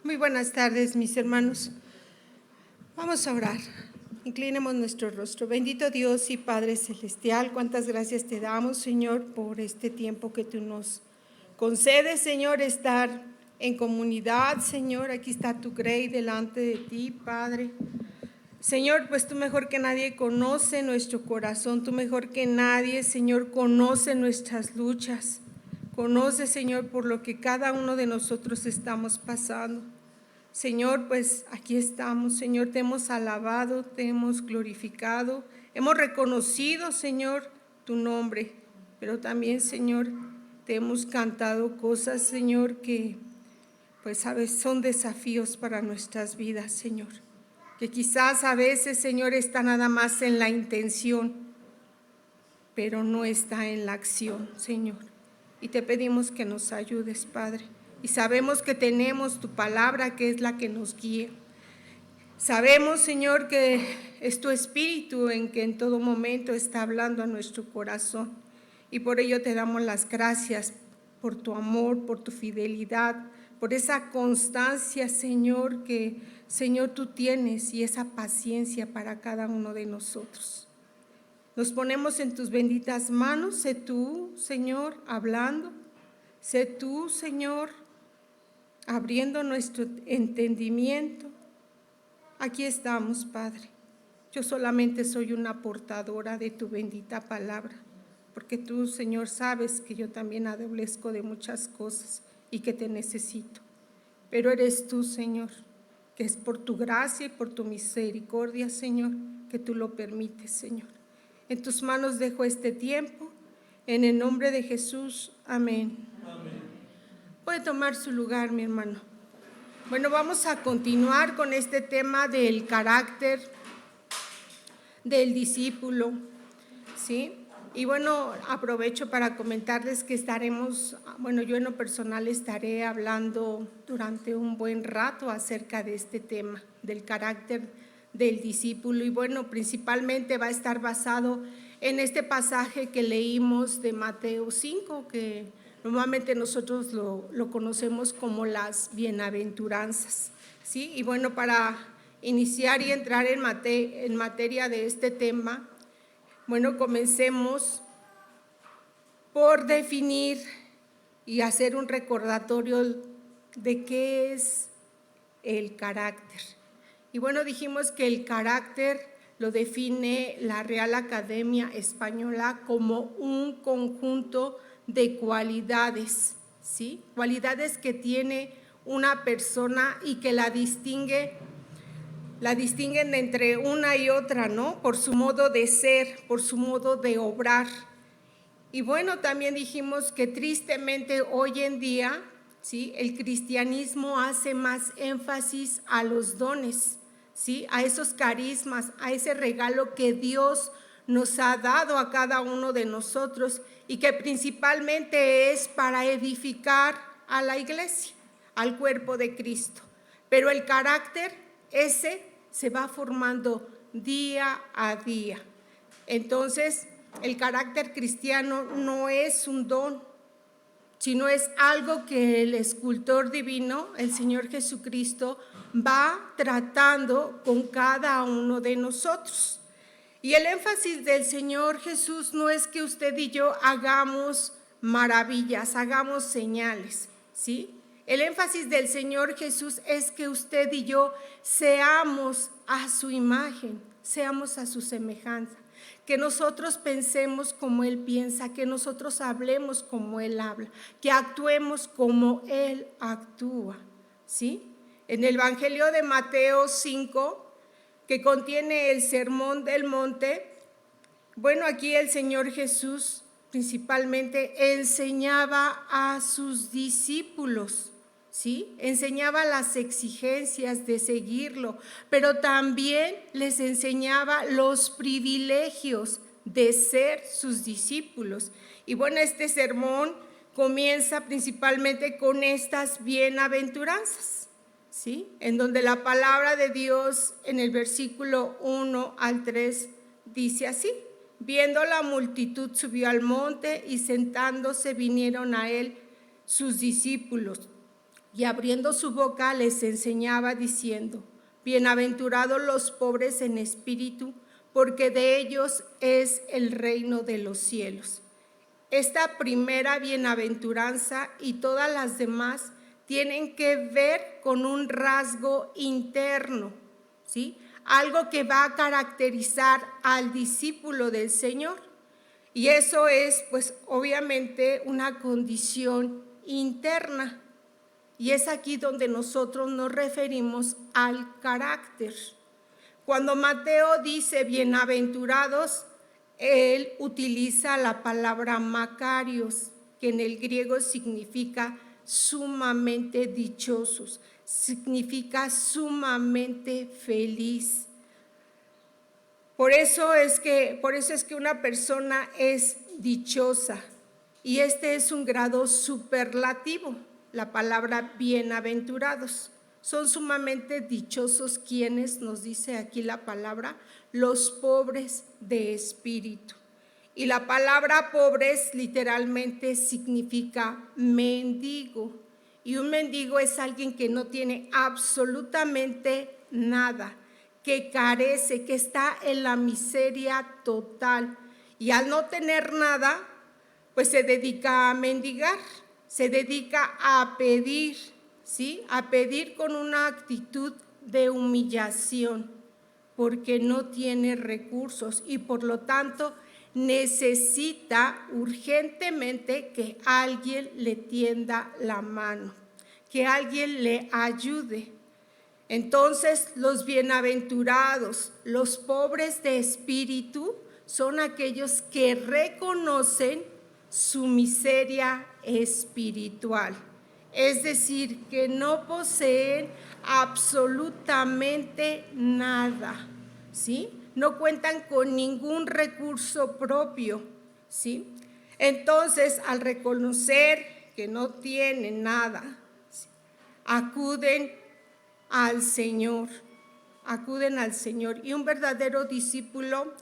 Muy buenas tardes, mis hermanos. Vamos a orar. Inclinemos nuestro rostro. Bendito Dios y Padre Celestial, cuántas gracias te damos, Señor, por este tiempo que tú nos concedes, Señor, estar en comunidad, Señor. Aquí está tu Grey delante de ti, Padre. Señor, pues tú mejor que nadie conoce nuestro corazón, tú mejor que nadie, Señor, conoce nuestras luchas. Conoce, Señor, por lo que cada uno de nosotros estamos pasando. Señor, pues aquí estamos, Señor, te hemos alabado, te hemos glorificado, hemos reconocido, Señor, tu nombre, pero también, Señor, te hemos cantado cosas, Señor, que pues sabes, son desafíos para nuestras vidas, Señor, que quizás a veces, Señor, está nada más en la intención, pero no está en la acción, Señor. Y te pedimos que nos ayudes, Padre. Y sabemos que tenemos tu palabra, que es la que nos guía. Sabemos, Señor, que es tu Espíritu en que en todo momento está hablando a nuestro corazón. Y por ello te damos las gracias por tu amor, por tu fidelidad, por esa constancia, Señor, que, Señor, tú tienes y esa paciencia para cada uno de nosotros. Nos ponemos en tus benditas manos. Sé tú, Señor, hablando. Sé tú, Señor, abriendo nuestro entendimiento. Aquí estamos, Padre. Yo solamente soy una portadora de tu bendita palabra, porque tú, Señor, sabes que yo también adolezco de muchas cosas y que te necesito. Pero eres tú, Señor, que es por tu gracia y por tu misericordia, Señor, que tú lo permites, Señor. En tus manos dejo este tiempo, en el nombre de Jesús, amén. Amén. Puede tomar su lugar, mi hermano. Bueno, vamos a continuar con este tema del carácter del discípulo, ¿sí? Y bueno, aprovecho para comentarles que yo en lo personal estaré hablando durante un buen rato acerca de este tema, del carácter del discípulo. Y bueno, principalmente va a estar basado en este pasaje que leímos de Mateo 5, que normalmente nosotros lo conocemos como las bienaventuranzas, ¿sí? Y bueno, para iniciar y entrar en materia de este tema, bueno, comencemos por definir y hacer un recordatorio de qué es el carácter. Y bueno, dijimos que el carácter lo define la Real Academia Española como un conjunto de cualidades, ¿sí? Cualidades que tiene una persona y que la distinguen entre una y otra, ¿no? Por su modo de ser, por su modo de obrar. Y bueno, también dijimos que tristemente hoy en día, ¿sí?, el cristianismo hace más énfasis a los dones, ¿sí?, a esos carismas, a ese regalo que Dios nos ha dado a cada uno de nosotros y que principalmente es para edificar a la iglesia, al cuerpo de Cristo. Pero el carácter, ese se va formando día a día. Entonces, el carácter cristiano no es un don, sino es algo que el escultor divino, el Señor Jesucristo, va tratando con cada uno de nosotros. Y el énfasis del Señor Jesús no es que usted y yo hagamos maravillas, hagamos señales, ¿sí? El énfasis del Señor Jesús es que usted y yo seamos a su imagen, seamos a su semejanza, que nosotros pensemos como Él piensa, que nosotros hablemos como Él habla, que actuemos como Él actúa, ¿sí? En el Evangelio de Mateo 5, que contiene el Sermón del Monte, bueno, aquí el Señor Jesús principalmente enseñaba a sus discípulos, ¿sí? Enseñaba las exigencias de seguirlo, pero también les enseñaba los privilegios de ser sus discípulos. Y bueno, este sermón comienza principalmente con estas bienaventuranzas, ¿sí?, en donde la palabra de Dios en el versículo 1 al 3 dice así: viendo la multitud subió al monte y sentándose vinieron a él sus discípulos. y abriendo su boca les enseñaba diciendo: bienaventurados los pobres en espíritu, porque de ellos es el reino de los cielos. Esta primera bienaventuranza y todas las demás tienen que ver con un rasgo interno, ¿sí? Algo que va a caracterizar al discípulo del Señor. Y eso es, pues, obviamente una condición interna. Y es aquí donde nosotros nos referimos al carácter. Cuando Mateo dice bienaventurados, él utiliza la palabra makarios, que en el griego significa sumamente dichosos, significa sumamente feliz. Por eso es que una persona es dichosa, y este es un grado superlativo. La palabra bienaventurados. Son sumamente dichosos quienes, nos dice aquí la palabra, los pobres de espíritu. Y la palabra pobres literalmente significa mendigo. Y un mendigo es alguien que no tiene absolutamente nada, que carece, que está en la miseria total. Y al no tener nada, pues se dedica a mendigar. Se dedica a pedir, ¿sí? A pedir con una actitud de humillación, porque no tiene recursos y por lo tanto necesita urgentemente que alguien le tienda la mano, que alguien le ayude. Entonces, los bienaventurados, los pobres de espíritu, son aquellos que reconocen su miseria espiritual, es decir, que no poseen absolutamente nada, ¿sí? No cuentan con ningún recurso propio, ¿sí? Entonces, al reconocer que no tienen nada, ¿sí?, acuden al Señor, y un verdadero discípulo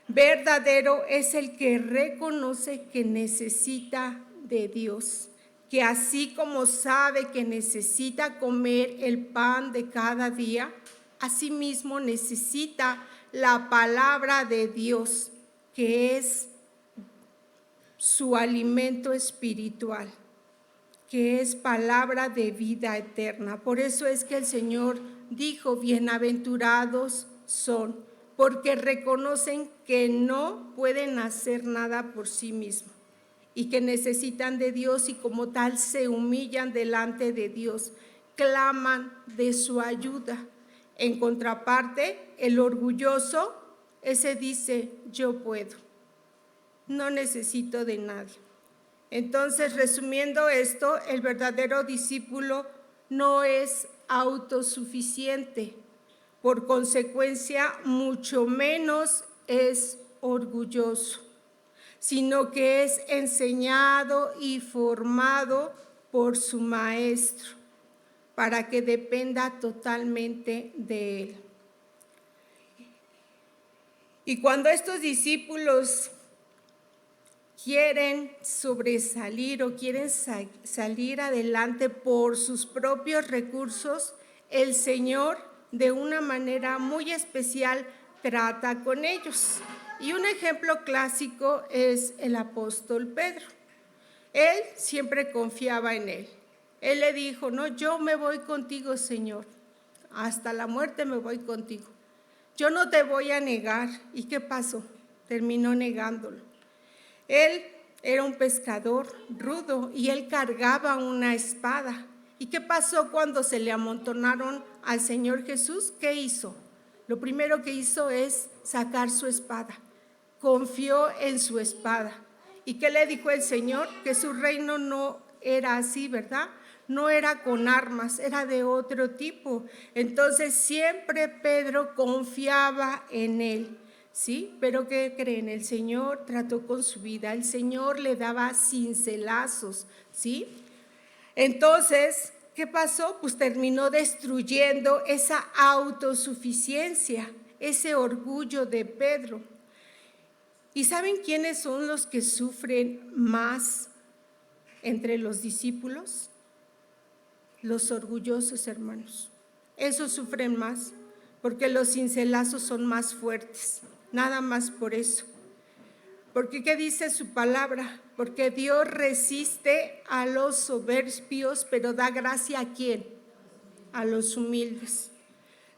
verdadero es el que reconoce que necesita de Dios, que así como sabe que necesita comer el pan de cada día, asimismo necesita la palabra de Dios, que es su alimento espiritual, que es palabra de vida eterna. Por eso es que el Señor dijo: bienaventurados son, porque reconocen que no pueden hacer nada por sí mismos y que necesitan de Dios, y como tal se humillan delante de Dios, claman de su ayuda. En contraparte, el orgulloso, ese dice: yo puedo, no necesito de nadie. Entonces, resumiendo esto, el verdadero discípulo no es autosuficiente, por consecuencia, mucho menos es orgulloso, sino que es enseñado y formado por su maestro, para que dependa totalmente de él. Y cuando estos discípulos quieren sobresalir o quieren salir adelante por sus propios recursos, el Señor de una manera muy especial trata con ellos. Y un ejemplo clásico es el apóstol Pedro. Él siempre confiaba en él. Él le dijo: no, yo me voy contigo, Señor, hasta la muerte me voy contigo. Yo no te voy a negar. ¿Y qué pasó? Terminó negándolo. Él era un pescador rudo y él cargaba una espada. ¿Y qué pasó cuando se le amontonaron al Señor Jesús? ¿Qué hizo? Lo primero que hizo es sacar su espada. Confió en su espada. ¿Y qué le dijo el Señor? Que su reino no era así, ¿verdad? No era con armas, era de otro tipo. Entonces siempre Pedro confiaba en él. ¿Sí? Pero ¿qué creen? El Señor trató con su vida, el Señor le daba cincelazos, ¿sí? Entonces, ¿qué pasó? Pues terminó destruyendo esa autosuficiencia, ese orgullo de Pedro. ¿Y saben quiénes son los que sufren más entre los discípulos? los orgullosos, hermanos. Esos sufren más, porque los cincelazos son más fuertes, nada más por eso. Porque ¿qué dice su palabra? Porque Dios resiste a los soberbios, pero da gracia ¿a quién? A los humildes.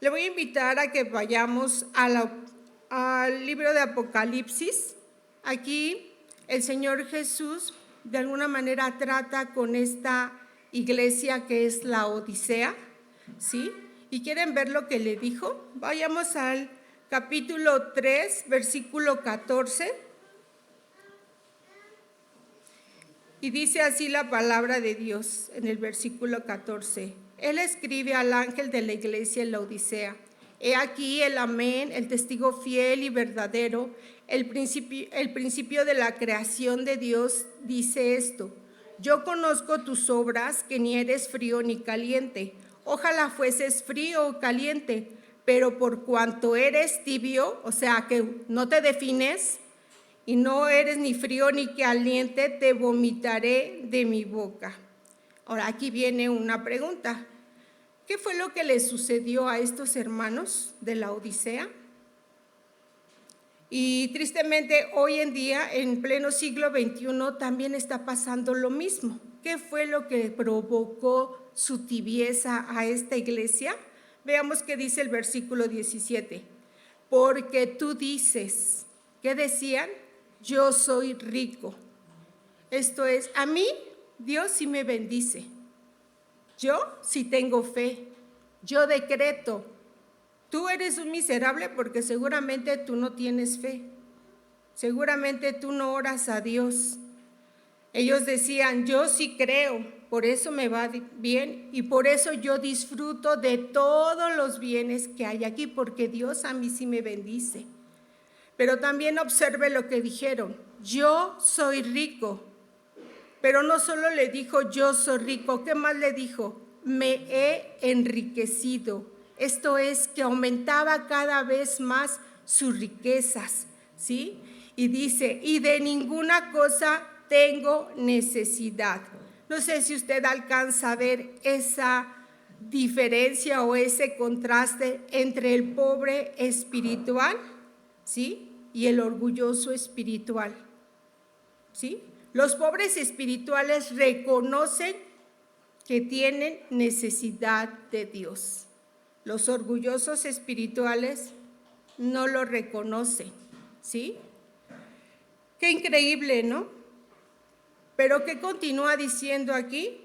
Le voy a invitar a que vayamos al libro de Apocalipsis. Aquí el Señor Jesús de alguna manera trata con esta iglesia que es la Odisea, ¿sí? ¿Y quieren ver lo que le dijo? Vayamos al capítulo 3, versículo 14. Y dice así la palabra de Dios en el versículo 14. Él escribe al ángel de la iglesia en la Odisea: he aquí el amén, el testigo fiel y verdadero, el principio de la creación de Dios, dice esto: yo conozco tus obras, que ni eres frío ni caliente. Ojalá fueses frío o caliente, pero por cuanto eres tibio, o sea que no te defines, y no eres ni frío ni caliente, te vomitaré de mi boca. Ahora aquí viene una pregunta. ¿Qué fue lo que le sucedió a estos hermanos de la Odisea? Y tristemente hoy en día, en pleno siglo XXI, también está pasando lo mismo. ¿Qué fue lo que provocó su tibieza a esta iglesia? Veamos qué dice el versículo 17. Porque tú dices, ¿qué decían? Yo soy rico. Esto es, a mí Dios sí me bendice. Yo sí tengo fe. Yo decreto. Tú eres un miserable porque seguramente tú no tienes fe. Seguramente tú no oras a Dios. Ellos decían, yo sí creo, por eso me va bien y por eso yo disfruto de todos los bienes que hay aquí, porque Dios a mí sí me bendice. Pero también observe lo que dijeron: yo soy rico. Pero no solo le dijo yo soy rico, ¿qué más le dijo? Me he enriquecido. Esto es que aumentaba cada vez más sus riquezas, ¿sí? Y dice, y de ninguna cosa tengo necesidad. No sé si usted alcanza a ver esa diferencia o ese contraste entre el pobre espiritual, ¿sí?, y el orgulloso espiritual, ¿sí? Los pobres espirituales reconocen que tienen necesidad de Dios. Los orgullosos espirituales no lo reconocen, ¿sí? Qué increíble, ¿no? Pero ¿qué continúa diciendo aquí?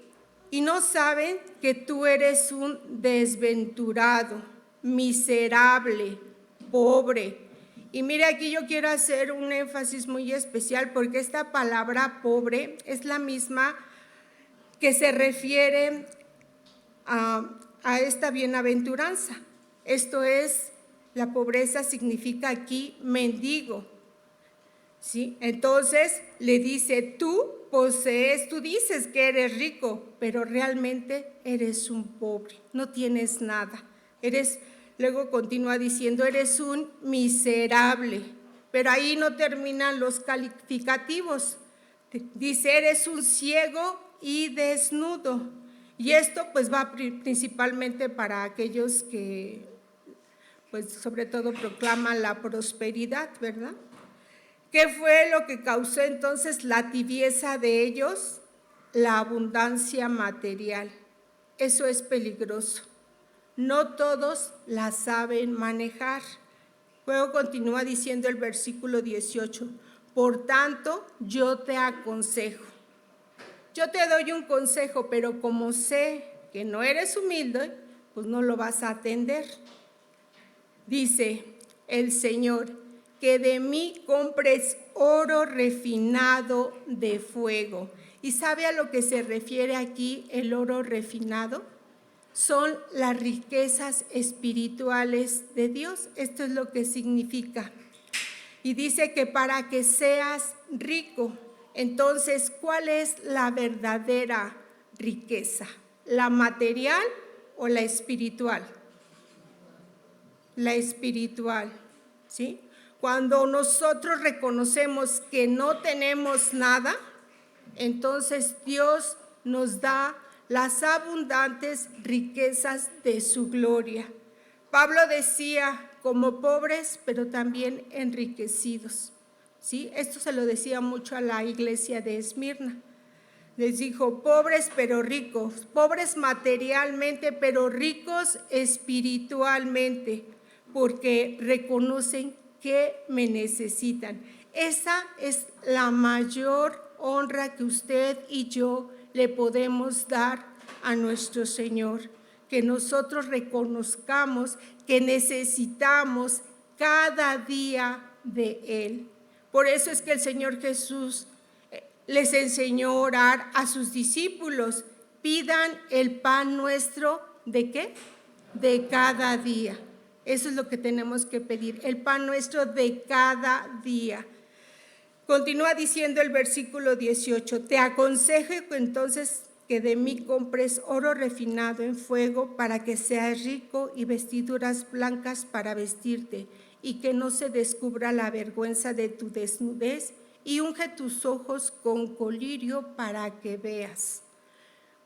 Y no saben que tú eres un desventurado, miserable, pobre. Y mire, aquí yo quiero hacer un énfasis muy especial porque esta palabra pobre es la misma que se refiere a esta bienaventuranza. Esto es, la pobreza significa aquí mendigo, ¿sí? Entonces le dice, tú posees, tú dices que eres rico, pero realmente eres un pobre, no tienes nada, luego continúa diciendo, eres un miserable, pero ahí no terminan los calificativos. Dice, eres un ciego y desnudo. Y esto pues va principalmente para aquellos que pues sobre todo proclaman la prosperidad, ¿verdad? ¿Qué fue lo que causó entonces la tibieza de ellos? La abundancia material. Eso es peligroso. No todos la saben manejar. Luego continúa diciendo el versículo 18, por tanto, yo te aconsejo. Yo te doy un consejo, pero como sé que no eres humilde, pues no lo vas a atender. Dice el Señor, que de mí compres oro refinado de fuego. ¿Y sabe a lo que se refiere aquí el oro refinado? Son las riquezas espirituales de Dios. Esto es lo que significa. Y dice que para que seas rico, entonces, ¿cuál es la verdadera riqueza? ¿La material o la espiritual? La espiritual, ¿sí? Cuando nosotros reconocemos que no tenemos nada, entonces Dios nos da las abundantes riquezas de su gloria. Pablo decía, como pobres, pero también enriquecidos. ¿Sí? Esto se lo decía mucho a la iglesia de Esmirna. Les dijo, pobres pero ricos, pobres materialmente, pero ricos espiritualmente, porque reconocen que me necesitan. Esa es la mayor honra que usted y yo le podemos dar a nuestro Señor, que nosotros reconozcamos que necesitamos cada día de Él. Por eso es que el Señor Jesús les enseñó a orar a sus discípulos, pidan el pan nuestro, ¿de qué? De cada día. Eso es lo que tenemos que pedir, el pan nuestro de cada día. Continúa diciendo el versículo 18, te aconsejo entonces que de mí compres oro refinado en fuego para que seas rico y vestiduras blancas para vestirte y que no se descubra la vergüenza de tu desnudez y unge tus ojos con colirio para que veas.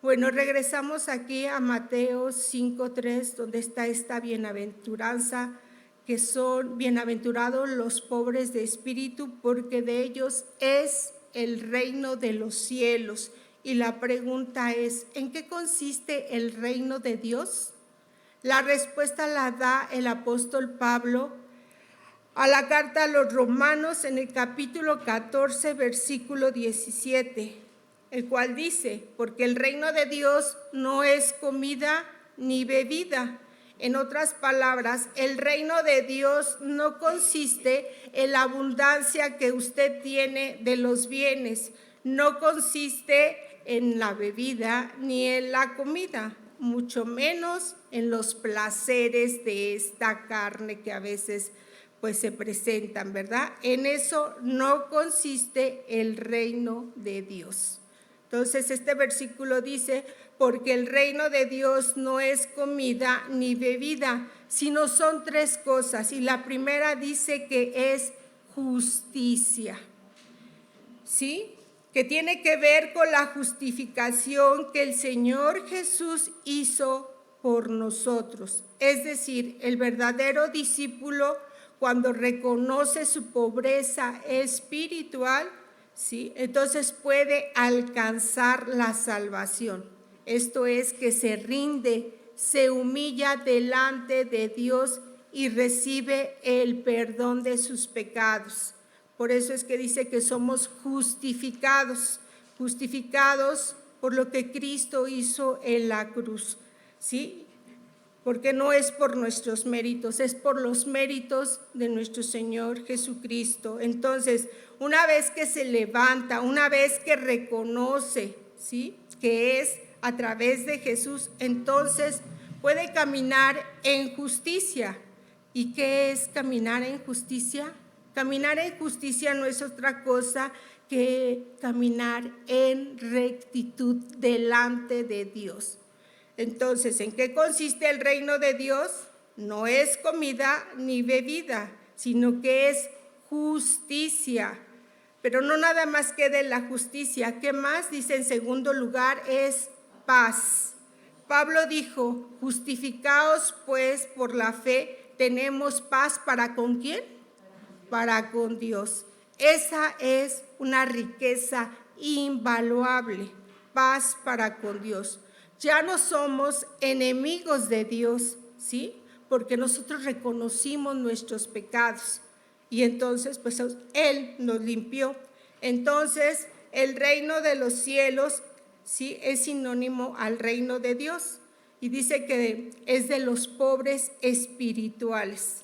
Bueno, regresamos aquí a Mateo 5:3, donde está esta bienaventuranza, que son bienaventurados los pobres de espíritu, porque de ellos es el reino de los cielos. Y la pregunta es, ¿en qué consiste el reino de Dios? La respuesta la da el apóstol Pablo a la carta a los Romanos en el capítulo 14, versículo 17, el cual dice, porque el reino de Dios no es comida ni bebida. En otras palabras, el reino de Dios no consiste en la abundancia que usted tiene de los bienes, no consiste en la bebida ni en la comida, mucho menos en los placeres de esta carne que a veces pues se presentan, ¿verdad? En eso no consiste el reino de Dios. Entonces este versículo dice, porque el reino de Dios no es comida ni bebida, sino son tres cosas. Y la primera dice que es justicia, ¿sí? Que tiene que ver con la justificación que el Señor Jesús hizo por nosotros. Es decir, el verdadero discípulo, cuando reconoce su pobreza espiritual, ¿sí?, entonces puede alcanzar la salvación. Esto es que se rinde, se humilla delante de Dios y recibe el perdón de sus pecados. Por eso es que dice que somos justificados por lo que Cristo hizo en la cruz, ¿sí? Porque no es por nuestros méritos, es por los méritos de nuestro Señor Jesucristo. Entonces, una vez que se levanta, una vez que reconoce, ¿sí?, que es a través de Jesús, entonces puede caminar en justicia. ¿Y qué es caminar en justicia? Caminar en justicia no es otra cosa que caminar en rectitud delante de Dios. Entonces, ¿en qué consiste el reino de Dios? No es comida ni bebida, sino que es justicia. Pero no nada más queda en la justicia. ¿Qué más? Dice en segundo lugar, es paz. Pablo dijo, justificaos pues por la fe, tenemos paz ¿para con quién? Para con Dios. Esa es una riqueza invaluable, paz para con Dios. Ya no somos enemigos de Dios, ¿sí? Porque nosotros reconocimos nuestros pecados y entonces pues Él nos limpió. Entonces el reino de los cielos, ¿sí?, es sinónimo al reino de Dios y dice que es de los pobres espirituales,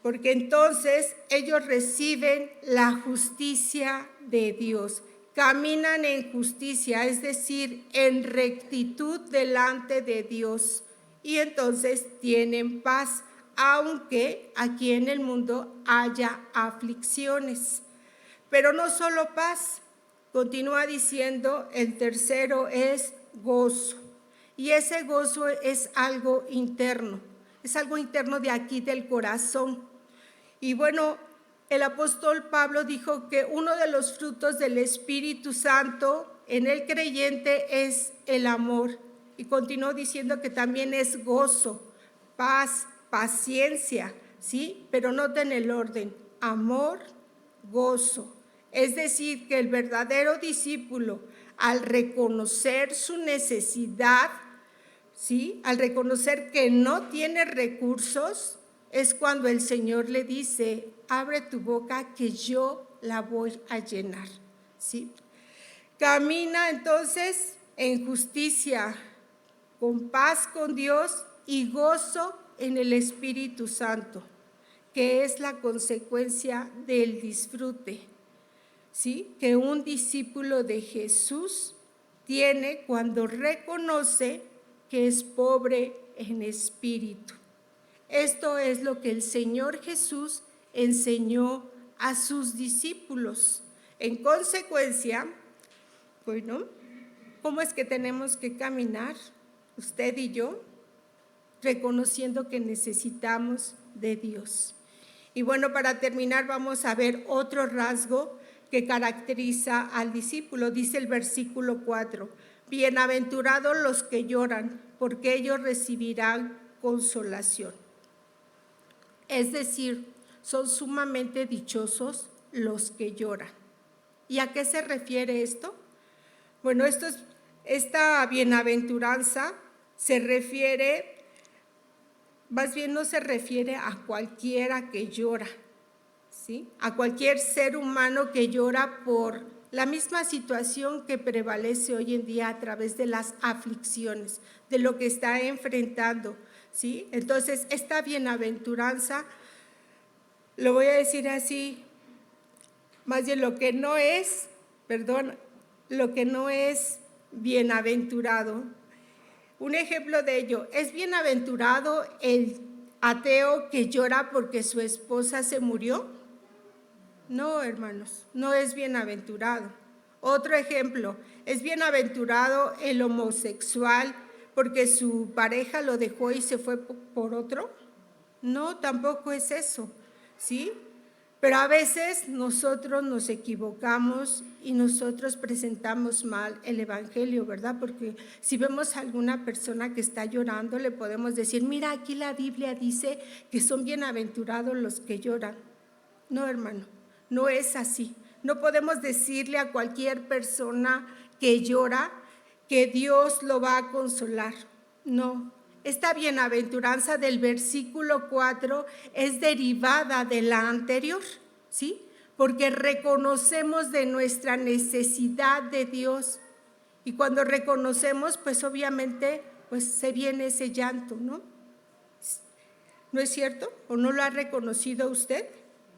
porque entonces ellos reciben la justicia de Dios. Caminan en justicia, es decir, en rectitud delante de Dios, y entonces tienen paz, aunque aquí en el mundo haya aflicciones. Pero no solo paz, continúa diciendo, el tercero es gozo, y ese gozo es algo interno de aquí del corazón. Y bueno, el apóstol Pablo dijo que uno de los frutos del Espíritu Santo en el creyente es el amor. Y continuó diciendo que también es gozo, paz, paciencia, ¿sí? Pero noten el orden: amor, gozo. Es decir, que el verdadero discípulo, al reconocer su necesidad, ¿sí?, al reconocer que no tiene recursos, es cuando el Señor le dice: abre tu boca que yo la voy a llenar, ¿sí? Camina entonces en justicia, con paz con Dios y gozo en el Espíritu Santo, que es la consecuencia del disfrute, ¿sí?, que un discípulo de Jesús tiene cuando reconoce que es pobre en espíritu. Esto es lo que el Señor Jesús enseñó a sus discípulos. En consecuencia, bueno, ¿cómo es que tenemos que caminar usted y yo? Reconociendo que necesitamos de Dios. Y bueno, para terminar vamos a ver otro rasgo que caracteriza al discípulo. Dice el versículo 4: bienaventurados los que lloran, porque ellos recibirán consolación. Es decir, son sumamente dichosos los que lloran. ¿Y a qué se refiere esto? Bueno, esta bienaventuranza se refiere, más bien no se refiere a cualquiera que llora, ¿sí?, a cualquier ser humano que llora por la misma situación que prevalece hoy en día a través de las aflicciones, de lo que está enfrentando, ¿sí? Entonces, esta bienaventuranza, lo voy a decir así, más bien lo que no es bienaventurado. Un ejemplo de ello: ¿es bienaventurado el ateo que llora porque su esposa se murió? No, hermanos, no es bienaventurado. Otro ejemplo: ¿es bienaventurado el homosexual porque su pareja lo dejó y se fue por otro? No, tampoco es eso, ¿sí? Pero a veces nosotros nos equivocamos y nosotros presentamos mal el evangelio, ¿verdad? Porque si vemos a alguna persona que está llorando, le podemos decir: mira, aquí la Biblia dice que son bienaventurados los que lloran. No, hermano, no es así. No podemos decirle a cualquier persona que llora que Dios lo va a consolar. No. Esta bienaventuranza del versículo 4 es derivada de la anterior, ¿sí? Porque reconocemos de nuestra necesidad de Dios. Y cuando reconocemos, pues obviamente, pues se viene ese llanto, ¿no? ¿No es cierto? ¿O no lo ha reconocido usted?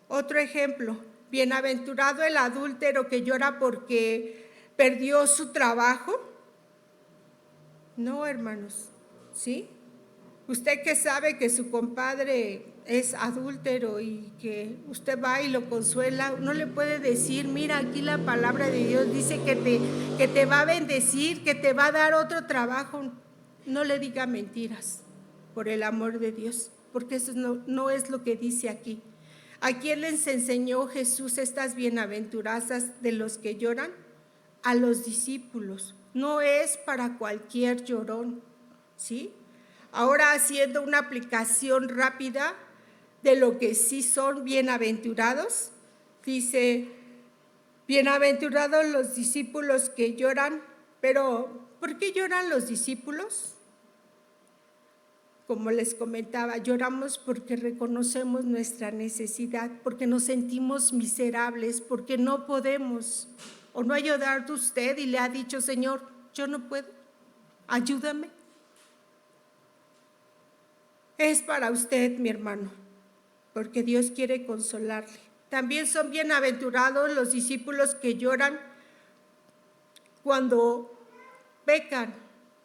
Otro ejemplo: bienaventurado el adúltero que llora porque perdió su trabajo. No, hermanos, ¿sí? Usted que sabe que su compadre es adúltero y que usted va y lo consuela, no le puede decir: mira, aquí la palabra de Dios dice que te va a bendecir, que te va a dar otro trabajo. No le diga mentiras, por el amor de Dios, porque eso no es lo que dice aquí. ¿A quién les enseñó Jesús estas bienaventuranzas de los que lloran? A los discípulos. No es para cualquier llorón, ¿sí? Ahora, haciendo una aplicación rápida de lo que sí son bienaventurados, dice: bienaventurados los discípulos que lloran. Pero, ¿por qué lloran los discípulos? Como les comentaba, lloramos porque reconocemos nuestra necesidad, porque nos sentimos miserables, porque no podemos. ¿O no ha ayudado usted y le ha dicho: Señor, yo no puedo, ayúdame? Es para usted, mi hermano, porque Dios quiere consolarle. También son bienaventurados los discípulos que lloran cuando pecan.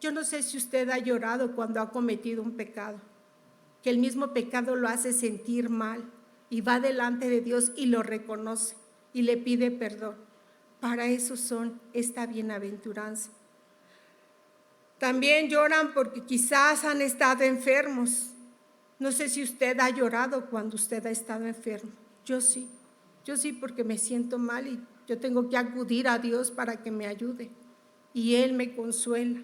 Yo no sé si usted ha llorado cuando ha cometido un pecado, que el mismo pecado lo hace sentir mal y va delante de Dios y lo reconoce y le pide perdón. Para eso son esta bienaventuranza. También lloran porque quizás han estado enfermos. No sé si usted ha llorado cuando usted ha estado enfermo. Yo sí porque me siento mal y yo tengo que acudir a Dios para que me ayude. y Él me consuela.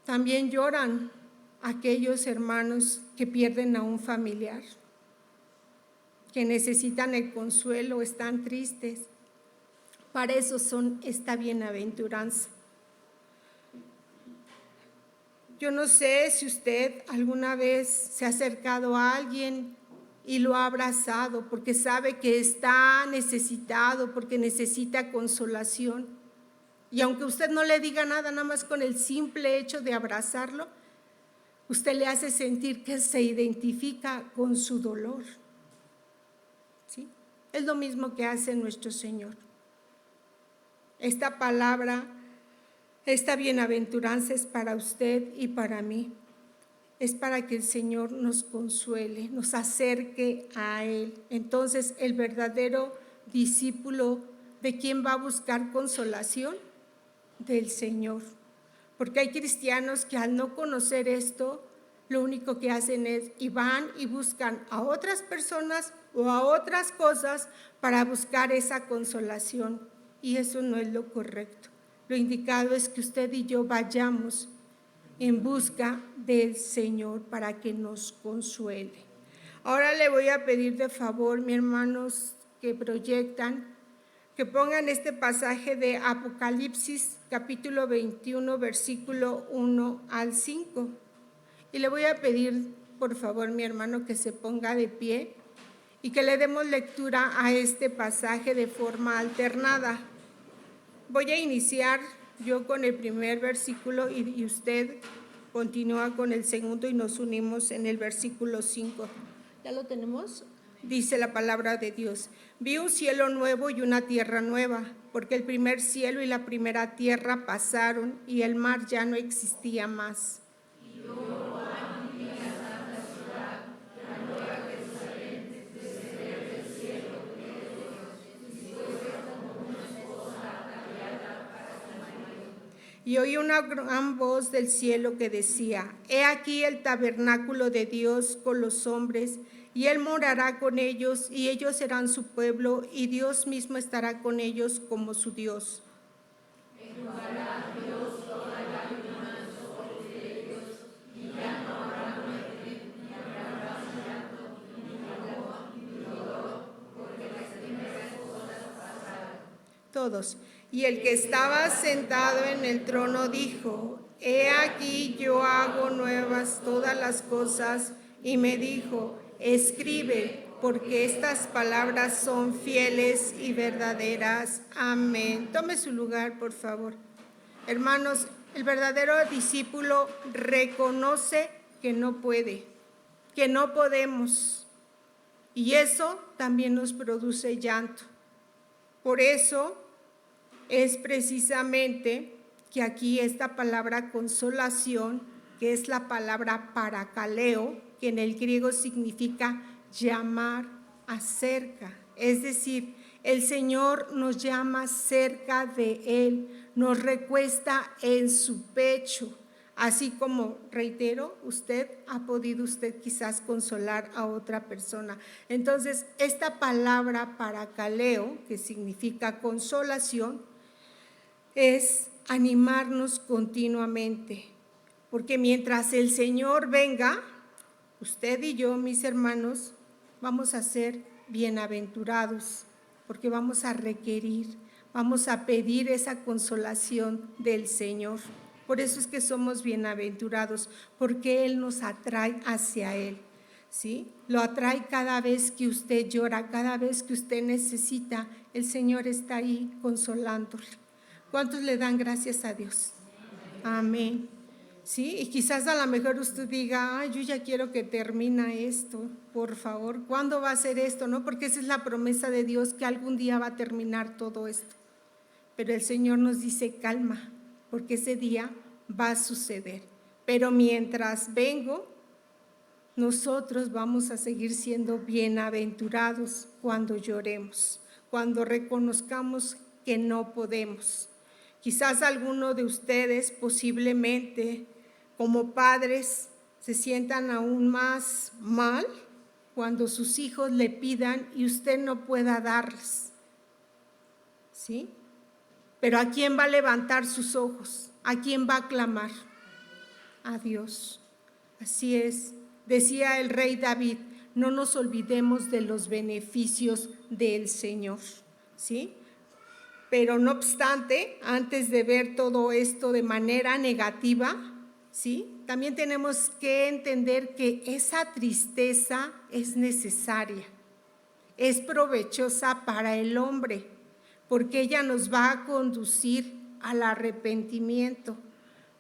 También lloran aquellos hermanos que pierden a un familiar, que necesitan el consuelo, están tristes. Para eso son esta bienaventuranza. Yo no sé si usted alguna vez se ha acercado a alguien y lo ha abrazado porque sabe que está necesitado, porque necesita consolación. Y aunque usted no le diga nada, nada más con el simple hecho de abrazarlo, usted le hace sentir que se identifica con su dolor. ¿Sí? Es lo mismo que hace nuestro Señor. Esta palabra, esta bienaventuranza es para usted y para mí. Es para que el Señor nos consuele, nos acerque a Él. Entonces, el verdadero discípulo, ¿de quién va a buscar consolación? Del Señor. Porque hay cristianos que al no conocer esto, lo único que hacen es y van y buscan a otras personas o a otras cosas para buscar esa consolación. Y eso no es lo correcto. Lo indicado es que usted y yo vayamos en busca del Señor para que nos consuele. Ahora le voy a pedir de favor, mis hermanos que proyectan, que pongan este pasaje de Apocalipsis capítulo 21, versículo 1 al 5. Y le voy a pedir, por favor, mi hermano, que se ponga de pie y que le demos lectura a este pasaje de forma alternada. Voy a iniciar yo con el primer versículo y usted continúa con el segundo y nos unimos en el versículo 5. ¿Ya lo tenemos? Dice la palabra de Dios: vi un cielo nuevo y una tierra nueva, porque el primer cielo y la primera tierra pasaron y el mar ya no existía más. Y oí una gran voz del cielo que decía: he aquí el tabernáculo de Dios con los hombres, y Él morará con ellos, y ellos serán su pueblo, y Dios mismo estará con ellos como su Dios. Todos. Y el que estaba sentado en el trono dijo: he aquí yo hago nuevas todas las cosas. Y me dijo: escribe, porque estas palabras son fieles y verdaderas. Amén. Tome su lugar, por favor. Hermanos, el verdadero discípulo reconoce que no puede, que no podemos. Y eso también nos produce llanto. Por eso es precisamente que aquí esta palabra consolación, que es la palabra parakaleo, que en el griego significa llamar acerca, es decir, el Señor nos llama cerca de Él, nos recuesta en su pecho, así como, reitero, ha podido quizás consolar a otra persona. Entonces, esta palabra parakaleo, que significa consolación, es animarnos continuamente, porque mientras el Señor venga, usted y yo, mis hermanos, vamos a ser bienaventurados, porque vamos a requerir, vamos a pedir esa consolación del Señor. Por eso es que somos bienaventurados, porque Él nos atrae hacia Él, ¿sí? Lo atrae cada vez que usted llora, cada vez que usted necesita, el Señor está ahí consolándole. ¿Cuántos le dan gracias a Dios? Amén. Sí, y quizás a lo mejor usted diga: ay, yo ya quiero que termine esto, por favor, ¿cuándo va a ser esto? ¿No? Porque esa es la promesa de Dios, que algún día va a terminar todo esto. Pero el Señor nos dice: calma, porque ese día va a suceder. Pero mientras vengo, nosotros vamos a seguir siendo bienaventurados cuando lloremos, cuando reconozcamos que no podemos. Quizás alguno de ustedes posiblemente como padres se sientan aún más mal cuando sus hijos le pidan y usted no pueda darles, ¿sí? Pero ¿a quién va a levantar sus ojos? ¿A quién va a clamar? A Dios. Así es. Decía el rey David, no nos olvidemos de los beneficios del Señor, ¿sí? Pero no obstante, antes de ver todo esto de manera negativa, ¿sí? También tenemos que entender que esa tristeza es necesaria, es provechosa para el hombre, porque ella nos va a conducir al arrepentimiento.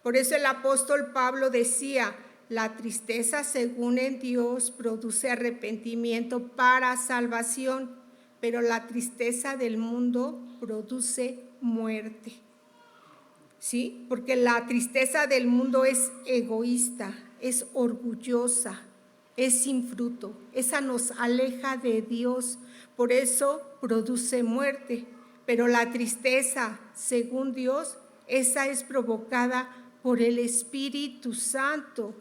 Por eso el apóstol Pablo decía, la tristeza según en Dios produce arrepentimiento para salvación, pero la tristeza del mundo produce muerte. ¿Sí? Porque la tristeza del mundo es egoísta, es orgullosa, es sin fruto. Esa nos aleja de Dios, por eso produce muerte. Pero la tristeza, según Dios, esa es provocada por el Espíritu Santo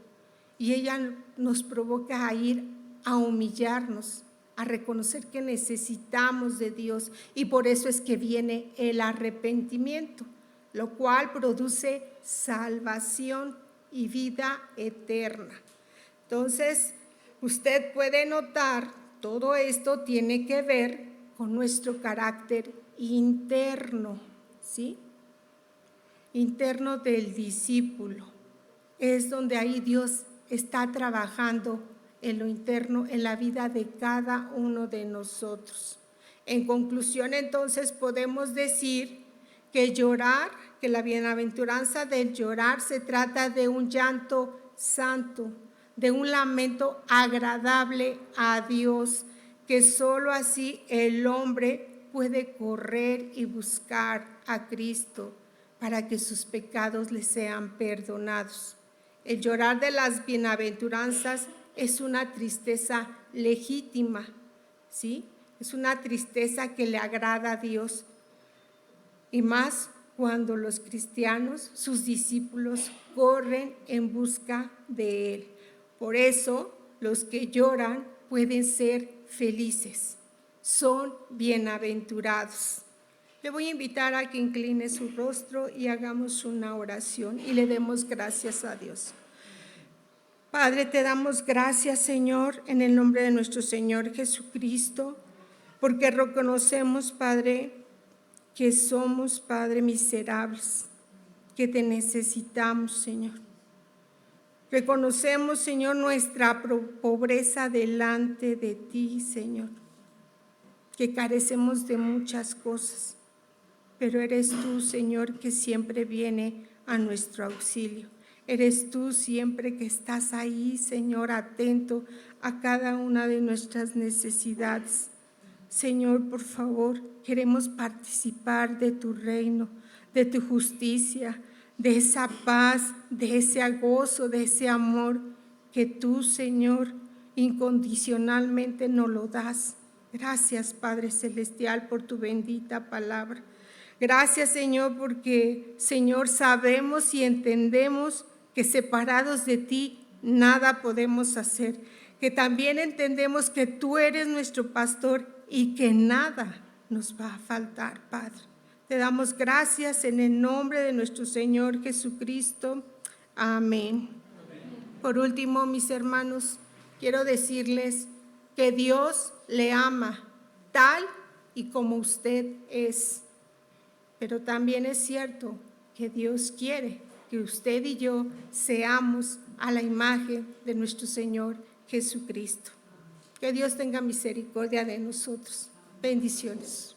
y ella nos provoca a ir a humillarnos, a reconocer que necesitamos de Dios y por eso es que viene el arrepentimiento, lo cual produce salvación y vida eterna. Entonces, usted puede notar, todo esto tiene que ver con nuestro carácter interno, ¿sí? Interno del discípulo. Es donde ahí Dios está trabajando en lo interno, en la vida de cada uno de nosotros. En conclusión, entonces, podemos decir que llorar, que la bienaventuranza del llorar se trata de un llanto santo, de un lamento agradable a Dios, que solo así el hombre puede correr y buscar a Cristo para que sus pecados le sean perdonados. El llorar de las bienaventuranzas es una tristeza legítima, ¿sí? Es una tristeza que le agrada a Dios. Y más cuando los cristianos, sus discípulos, corren en busca de Él. Por eso, los que lloran pueden ser felices, son bienaventurados. Le voy a invitar a que incline su rostro y hagamos una oración y le demos gracias a Dios. Padre, te damos gracias, Señor, en el nombre de nuestro Señor Jesucristo, porque reconocemos, Padre, que somos, Padre, miserables, que te necesitamos, Señor. Reconocemos, Señor, nuestra pobreza delante de ti, Señor, que carecemos de muchas cosas, pero eres tú, Señor, que siempre viene a nuestro auxilio. Eres tú siempre que estás ahí, Señor, atento a cada una de nuestras necesidades. Señor, por favor, queremos participar de tu reino, de tu justicia, de esa paz, de ese gozo, de ese amor que tú, Señor, incondicionalmente nos lo das. Gracias, Padre Celestial, por tu bendita palabra. Gracias, Señor, porque, Señor, sabemos y entendemos que separados de ti nada podemos hacer, que también entendemos que tú eres nuestro pastor y que nada nos va a faltar, Padre. Te damos gracias en el nombre de nuestro Señor Jesucristo. Amén. Por último, mis hermanos, quiero decirles que Dios le ama tal y como usted es. Pero también es cierto que Dios quiere que usted y yo seamos a la imagen de nuestro Señor Jesucristo. Que Dios tenga misericordia de nosotros. Bendiciones.